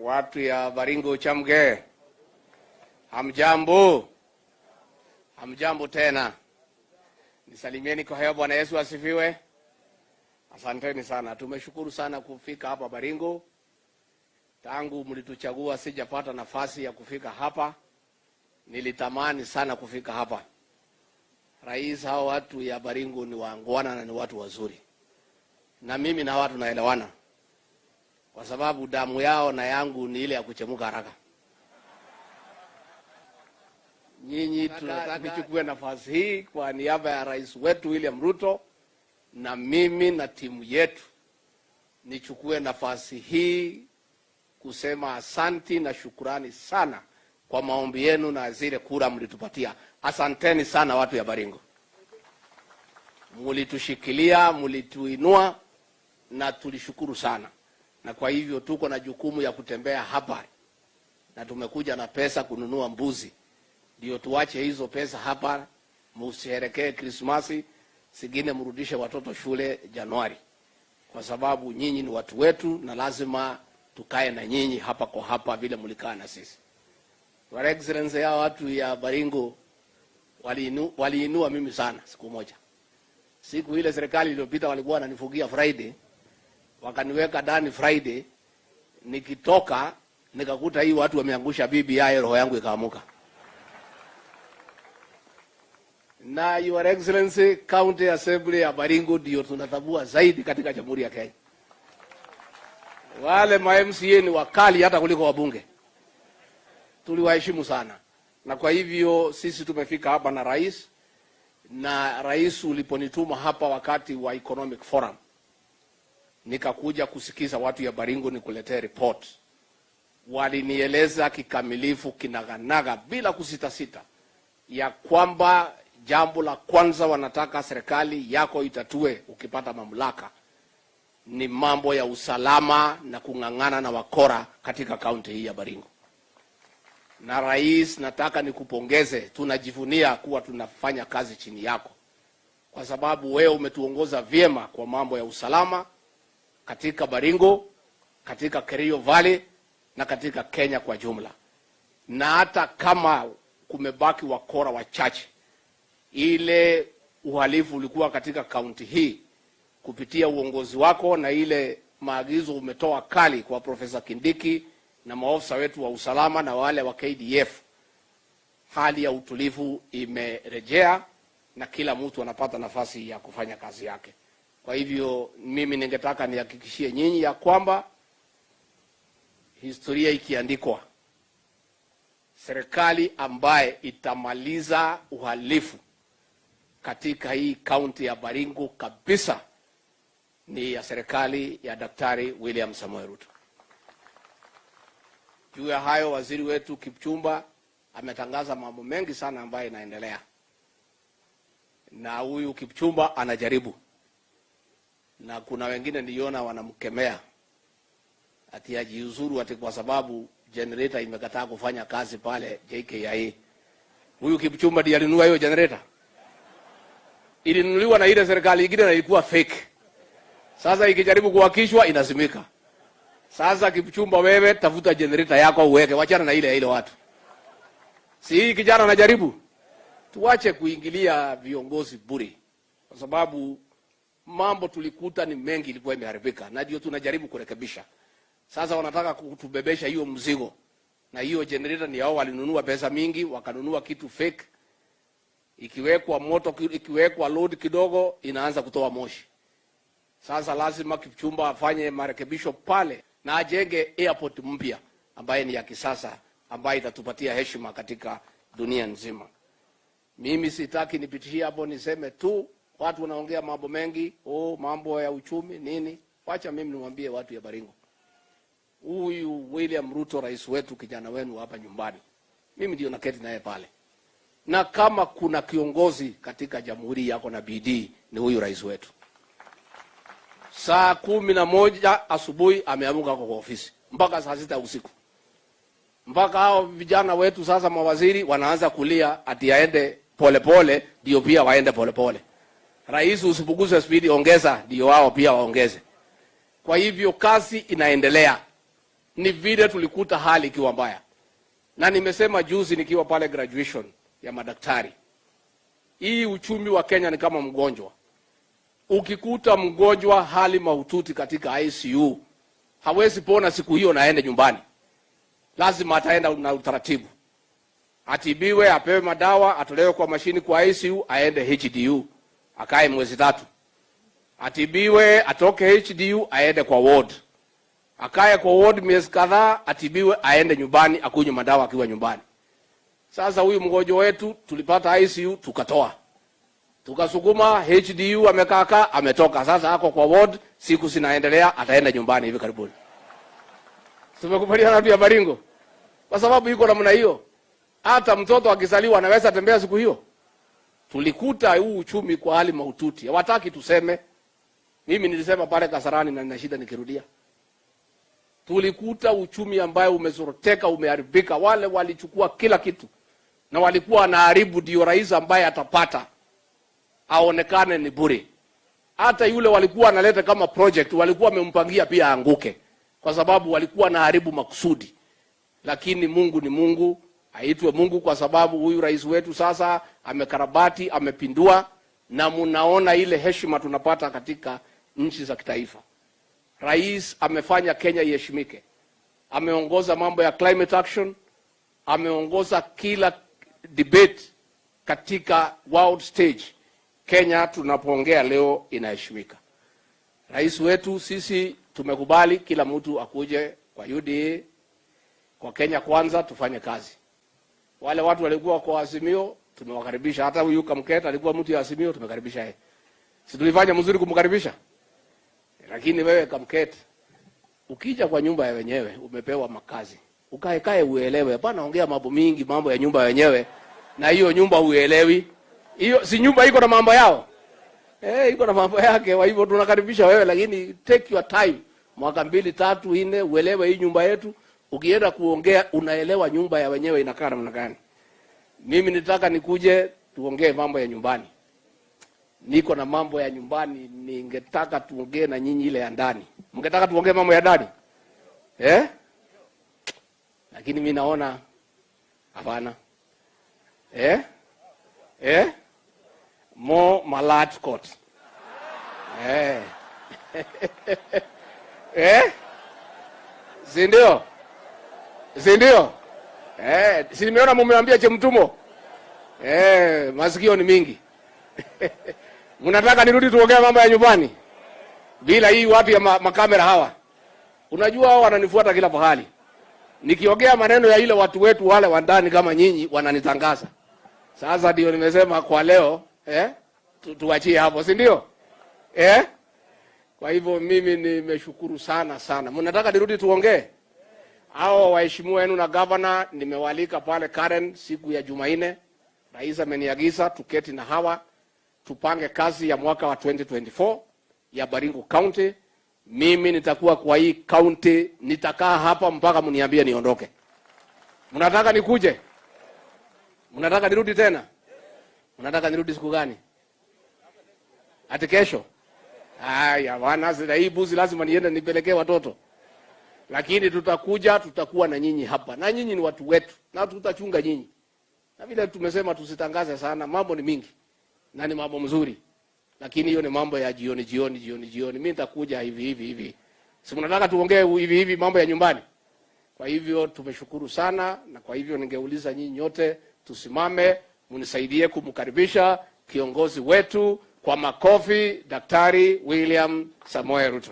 Watu ya Baringo chamge. Hamjambo. Hamjambo tena. Nisalimieni kwa haya. Bwana Yesu asifiwe. Asanteni sana. Tumeshukuru sana kufika hapa Baringo. Tangu mlituchagua sijapata nafasi ya kufika hapa. Nilitamani sana kufika hapa. Rais, hao watu ya Baringo ni waangwana na ni watu wazuri. Na mimi na watu naelewana. Kwa sababu damu yao na yangu ni ile ya kuchemuka haraka. Nyinyi tunataka nichukue nafasi hii kwa niaba ya rais wetu William Ruto na mimi na timu yetu nichukue nafasi hii kusema asanti na shukrani sana kwa maombi yenu na zile kura mlitupatia. Asanteni sana watu ya Baringo. Mlitushikilia, mlituinua na tulishukuru sana. Na kwa hivyo tuko na jukumu ya kutembea hapa. Na tumekuja na pesa kununua mbuzi. Ndio tuache hizo pesa hapa, msherehekee Krismasi, sigine mrudishe watoto shule Januari. Kwa sababu nyinyi ni watu wetu na lazima tukae na nyinyi hapa kwa hapa vile mlikaa na sisi. Your Excellency, ya watu ya Baringo waliinua mimi sana siku moja. Siku ile serikali iliyopita walikuwa wananifugia Friday. Wakaniweka ndani Friday, nikitoka nikakuta hii watu wameangusha BBI, roho yangu ikaamuka. Na Your Excellency, County Assembly ya Baringo ndio tunatabua zaidi katika Jamhuri ya Kenya. Wale ma-MCA ni wakali hata kuliko wabunge. Tuliwaheshimu sana. Na kwa hivyo sisi tumefika hapa na rais, na rais uliponituma hapa wakati wa Economic Forum, nikakuja kusikiza watu ya Baringo nikuletee report. Walinieleza kikamilifu kinaganaga bila kusita ya kwamba jambo la kwanza wanataka serikali yako itatue ukipata mamlaka ni mambo ya usalama na kung'ang'ana na wakora katika kaunti hii ya Baringo. Na rais, nataka nikupongeze, tunajivunia kuwa tunafanya kazi chini yako. Kwa sababu wewe umetuongoza vyema kwa mambo ya usalama katika Baringo, katika Kerio Valley na katika Kenya kwa jumla. Na hata kama kumebaki wakora wachache, ile uhalifu ulikuwa katika kaunti hii kupitia uongozi wako na ile maagizo umetoa kali kwa Profesa Kindiki na maofisa wetu wa usalama na wale wa KDF, hali ya utulivu imerejea na kila mtu anapata nafasi ya kufanya kazi yake. Kwa hivyo mimi ningetaka nihakikishie nyinyi ya kwamba historia ikiandikwa, serikali ambaye itamaliza uhalifu katika hii kaunti ya Baringo kabisa ni ya serikali ya Daktari William Samoei Ruto. Juu ya hayo, waziri wetu Kipchumba ametangaza mambo mengi sana ambayo inaendelea. Na huyu Kipchumba anajaribu. Na kuna wengine niliona wanamkemea ati ajiuzuru ati kwa sababu generator imekataa kufanya kazi pale JKIA. Huyu Kipchumba ndiye alinunua hiyo generator. Ilinunuliwa na ile serikali nyingine na ilikuwa fake. Sasa ikijaribu kuhakishwa inazimika. Sasa Kipchumba, wewe tafuta generator yako uweke, wachana na ile watu. Si hii kijana anajaribu. Tuache kuingilia viongozi bure. Kwa sababu mambo tulikuta ni mengi ilikuwa imeharibika na ndio tunajaribu kurekebisha. Sasa wanataka kutubebesha hiyo mzigo. Na hiyo generator ni hao walinunua pesa mingi, wakanunua kitu fake. Ikiwekwa moto, ikiwekwa load kidogo inaanza kutoa moshi. Sasa lazima Kipchumba afanye marekebisho pale na ajenge airport mpya ambaye ni ya kisasa, ambaye itatupatia heshima katika dunia nzima. Mimi sitaki nipitishie hapo niseme tu watu wanaongea mambo mengi, mambo ya uchumi nini. Wacha mimi niwaambie watu ya Baringo. Huyu William Ruto, rais wetu, kijana wenu hapa nyumbani, mimi ndio naketi naye pale. Na kama kuna kiongozi katika jamhuri yako na bidii ni huyu rais wetu. Saa 11 asubuhi ameamuka kwa ofisi mpaka saa 6 usiku. Mpaka hao vijana wetu sasa mawaziri wanaanza kulia ati aende polepole ndio pia waende polepole. Rais, usipunguze speed, ongeza ndio wao pia waongeze. Kwa hivyo kazi inaendelea. ni vile tulikuta hali ikiwa mbaya. Na nimesema juzi nikiwa pale graduation ya madaktari, hii uchumi wa Kenya ni kama mgonjwa. Ukikuta mgonjwa hali mahututi katika ICU, hawezi pona siku hiyo na aende nyumbani. Lazima ataenda na utaratibu. Atibiwe, apewe madawa, atolewe kwa mashini kwa ICU, aende HDU, akae mwezi 3. Atibiwe, atoke HDU, aende kwa ward. Akae kwa ward miezi kadhaa, atibiwe, aende nyumbani, akunywe madawa akiwa nyumbani. Sasa huyu mgonjwa wetu tulipata ICU, tukatoa. Tukasukuma HDU, amekaa ametoka. Sasa ako kwa ward, siku zinaendelea, ataenda nyumbani hivi karibuni. Tumekubaliana pia Baringo. Kwa sababu iko namna hiyo. Hata mtoto akizaliwa anaweza tembea siku hiyo. Tulikuta huu uchumi kwa hali mahututi. Hawataki tuseme. Mimi nilisema pale Kasarani na nina shida nikirudia. Tulikuta uchumi ambayo umezoroteka, umeharibika. Wale walichukua kila kitu. Na walikuwa wanaharibu ndio rais ambaye atapata aonekane ni bure. Hata yule walikuwa analeta kama project, walikuwa wamempangia pia anguke. Kwa sababu walikuwa wanaharibu makusudi. Lakini Mungu ni Mungu. Aitwe Mungu kwa sababu huyu rais wetu sasa amekarabati, amepindua, na mnaona ile heshima tunapata katika nchi za kitaifa. Rais amefanya Kenya iheshimike. Ameongoza mambo ya climate action, ameongoza kila debate katika world stage. Kenya tunapoongea leo inaheshimika. Rais wetu sisi tumekubali kila mtu akuje kwa UDA, kwa Kenya Kwanza tufanye kazi. Wale watu walikuwa kwa Azimio tumewakaribisha, hata huyu Kamketa alikuwa mtu ya Azimio tumekaribisha yeye. Si tulifanya mzuri kumkaribisha? Lakini wewe Kamketa, ukija kwa nyumba ya wenyewe umepewa makazi. Ukae uelewe, hapana ongea mambo mingi, mambo ya nyumba ya wenyewe na hiyo nyumba uelewi. Hiyo si nyumba iko na mambo yao. Iko na mambo yake, kwa hivyo tunakaribisha wewe, lakini take your time. Mwaka 2, 3, 4 uelewe hii nyumba yetu. Ukienda kuongea unaelewa nyumba ya wenyewe inakaa namna gani. Mimi nitaka nikuje tuongee mambo ya nyumbani. Niko na mambo ya nyumbani, ningetaka tuongee na nyinyi ile ya ndani. Mngetaka tuongee mambo ya ndani? Lakini mimi naona hapana. More malad court. Sindio? Sindio? Si nimeona mumeambia chemtumo. Masikio ni mingi. Mnataka nirudi tuongee mambo ya nyumbani? Bila hii watu ya makamera hawa. Unajua hao wananifuata kila pahali. Nikiongea maneno ya ile watu wetu wale wa ndani kama nyinyi wananitangaza. Sasa ndio nimesema kwa leo, tuachie hapo, si ndio? Kwa hivyo mimi nimeshukuru sana. Mnataka nirudi tuongee? Hao waheshimiwa wenu na governor nimewalika pale Karen siku ya Jumanne. Rais ameniagiza tuketi na hawa tupange kazi ya mwaka wa 2024 ya Baringo County. Mimi nitakuwa kwa hii county, nitakaa hapa mpaka mniambie niondoke. Mnataka nikuje? Mnataka nirudi tena? Mnataka nirudi siku gani? Ati kesho? Haya bwana, sasa hii buzi lazima niende nipelekee watoto. Lakini tutakuwa na nyinyi hapa. Na nyinyi ni watu wetu. Na tutachunga nyinyi. Na vile tumesema tusitangaze sana, mambo ni mingi. Na ni mambo mzuri. Lakini hiyo ni mambo ya jioni. Mimi nitakuja hivi. Si mnataka tuongee hivi mambo ya nyumbani? Kwa hivyo tumeshukuru sana, na kwa hivyo ningeuliza nyinyi nyote tusimame mnisaidie kumkaribisha kiongozi wetu kwa makofi, Daktari William Samoei Ruto.